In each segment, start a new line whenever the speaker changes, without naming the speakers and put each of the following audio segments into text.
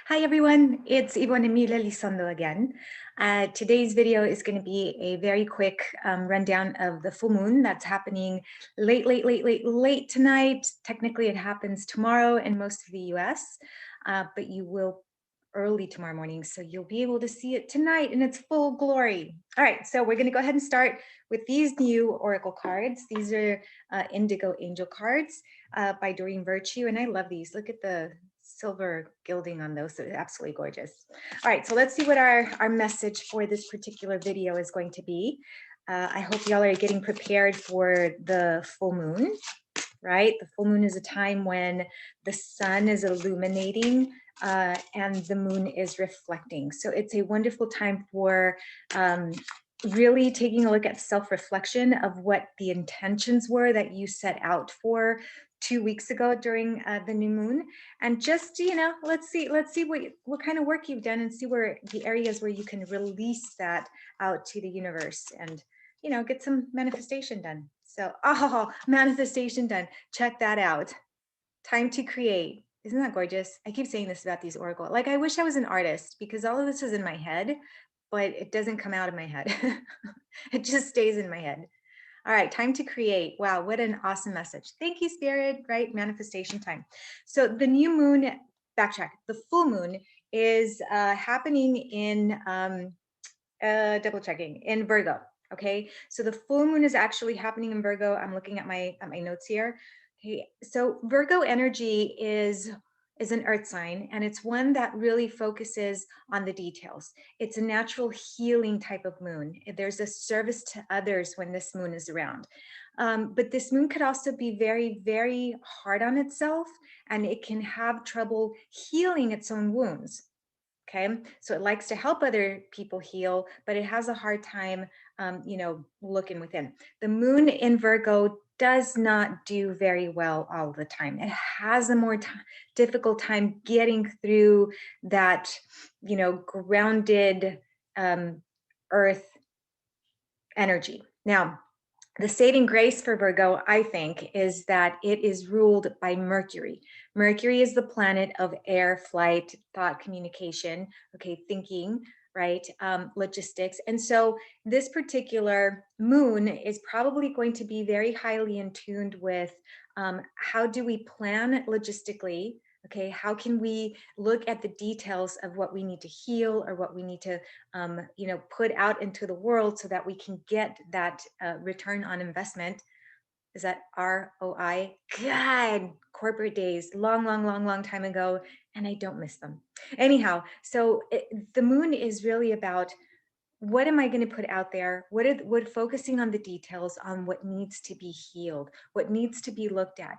Hi everyone, it's Yvonne Emilia Lisondo again. Today's video is going to be a very quick rundown of the full moon that's happening late tonight. Technically it happens tomorrow in most of the US, but you will early tomorrow morning, so you'll be able to see it tonight in its full glory. All right, so we're going to go ahead and start with these new oracle cards. These are Indigo Angel cards by Doreen Virtue, and I love these. Look at the silver gilding on those. They're absolutely gorgeous. All right, so let's see what our message for this particular video is going to be. I hope y'all are getting prepared for the full moon, right? The full moon is a time when the sun is illuminating and the moon is reflecting. So it's a wonderful time for really taking a look at self-reflection of what the intentions were that you set out for 2 weeks ago during the new moon, and just let's see what kind of work you've done and see where the areas where you can release that out to the universe and get some manifestation done. So manifestation done, check that out. Time to create. Isn't that gorgeous? I keep saying this about these oracle, like I wish I was an artist because all of this is in my head, but it doesn't come out of my head. It just stays in my head. All right, time to create. Wow, what an awesome message. Thank you, Spirit, right? Manifestation time. So the new moon, backtrack, the full moon is happening in, double checking, in Virgo, okay? So the full moon is actually happening in Virgo. I'm looking at my notes here. Okay, so Virgo energy is an earth sign, and it's one that really focuses on the details. It's a natural healing type of moon. There's a service to others when this moon is around. But this moon could also be very, very hard on itself, and it can have trouble healing its own wounds. Okay, so it likes to help other people heal, but it has a hard time, looking within. The moon in Virgo does not do very well all the time. It has a more difficult time getting through that, grounded earth energy. Now, the saving grace for Virgo, I think, is that it is ruled by Mercury. Mercury is the planet of air, flight, thought, communication, okay, thinking, right, logistics. And so this particular moon is probably going to be very highly in tuned with how do we plan logistically. Okay, how can we look at the details of what we need to heal or what we need to, put out into the world so that we can get that return on investment? Is that ROI? God, corporate days, long time ago, and I don't miss them. Anyhow, so the moon is really about what am I going to put out there? What focusing on the details, on what needs to be healed, what needs to be looked at,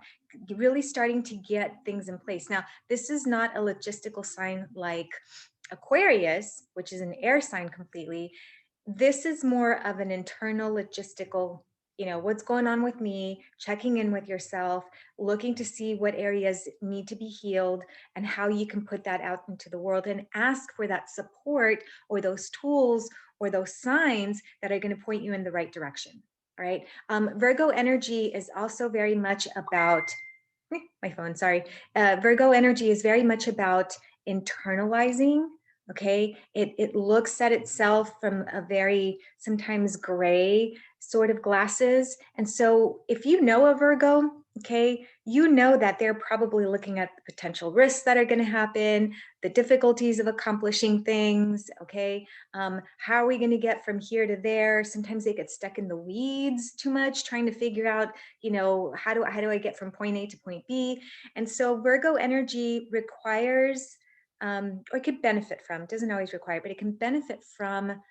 really starting to get things in place. Now, this is not a logistical sign like Aquarius, which is an air sign completely. This is more of an internal logistical, what's going on with me, checking in with yourself, looking to see what areas need to be healed and how you can put that out into the world and ask for that support or those tools or those signs that are going to point you in the right direction. All right. Virgo energy is also very much about my phone, sorry. Virgo energy is very much about internalizing. Okay, it looks at itself from a very sometimes gray sort of glasses. And so if you know a Virgo, okay, you know that they're probably looking at the potential risks that are going to happen, the difficulties of accomplishing things. Okay, how are we going to get from here to there? Sometimes they get stuck in the weeds too much, trying to figure out, how do I get from point A to point B? And so Virgo energy requires, or it could benefit from, doesn't always require, but it can benefit from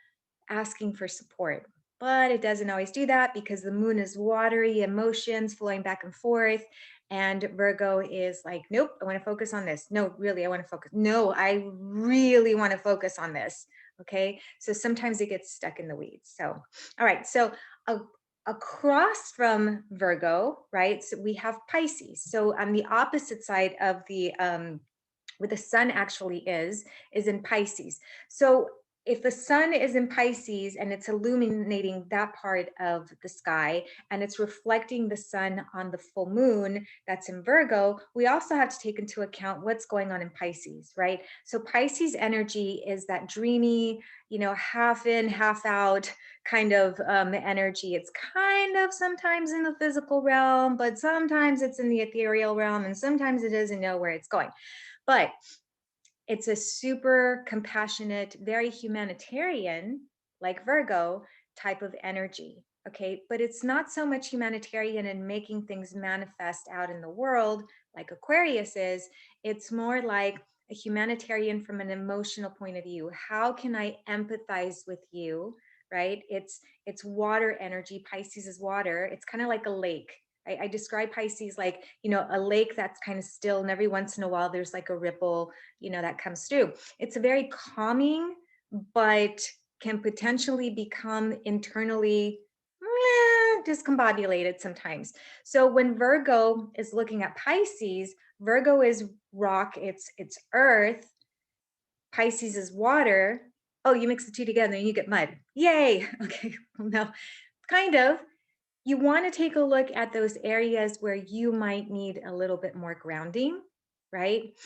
asking for support. But it doesn't always do that because the moon is watery, emotions flowing back and forth. And Virgo is like, nope, I want to focus on this. No, really, I want to focus. No, I really want to focus on this. Okay. So sometimes it gets stuck in the weeds. So, all right. So, across from Virgo, right? So we have Pisces. So on the opposite side of the, where the sun actually is in Pisces. So if the sun is in Pisces and it's illuminating that part of the sky and it's reflecting the sun on the full moon that's in Virgo, we also have to take into account what's going on in Pisces, right? So Pisces energy is that dreamy, half in, half out kind of energy. It's kind of sometimes in the physical realm, but sometimes it's in the ethereal realm, and sometimes it doesn't know where it's going. But it's a super compassionate, very humanitarian, like Virgo, type of energy. Okay. But it's not so much humanitarian in making things manifest out in the world like Aquarius is. It's more like a humanitarian from an emotional point of view. How can I empathize with you? Right? It's water energy. Pisces is water. It's kind of like a lake. I describe Pisces like, a lake that's kind of still, and every once in a while there's like a ripple, that comes through. It's a very calming, but can potentially become internally discombobulated sometimes. So when Virgo is looking at Pisces, Virgo is rock, it's earth, Pisces is water. Oh, you mix the two together and you get mud. Yay. Okay. Well, no, kind of. You want to take a look at those areas where you might need a little bit more grounding, right?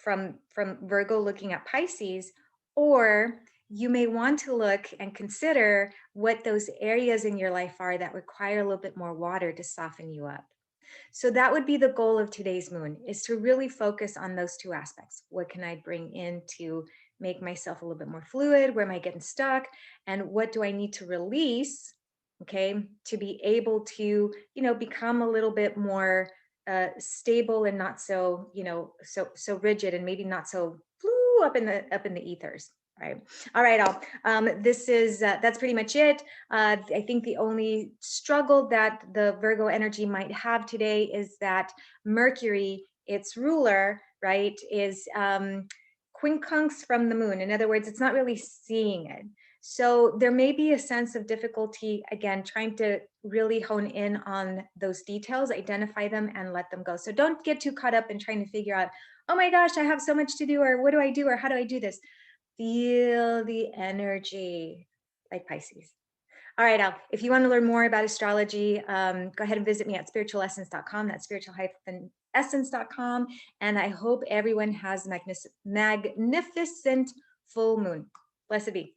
From Virgo looking at Pisces, or you may want to look and consider what those areas in your life are that require a little bit more water to soften you up. So that would be the goal of today's moon, is to really focus on those two aspects. What can I bring in to make myself a little bit more fluid? Where am I getting stuck? And what do I need to release, okay, to be able to, become a little bit more stable and not so, so rigid, and maybe not so up in the ethers. Right. All right, all. This is that's pretty much it. I think the only struggle that the Virgo energy might have today is that Mercury, its ruler, right, is quincunx from the moon. In other words, it's not really seeing it. So there may be a sense of difficulty, again, trying to really hone in on those details, identify them, and let them go. So don't get too caught up in trying to figure out, oh my gosh, I have so much to do, or what do I do, or how do I do this? Feel the energy, like Pisces. All right, Al, if you want to learn more about astrology, go ahead and visit me at spiritualessence.com. That's spiritual-essence.com. And I hope everyone has magnificent full moon. Blessed be.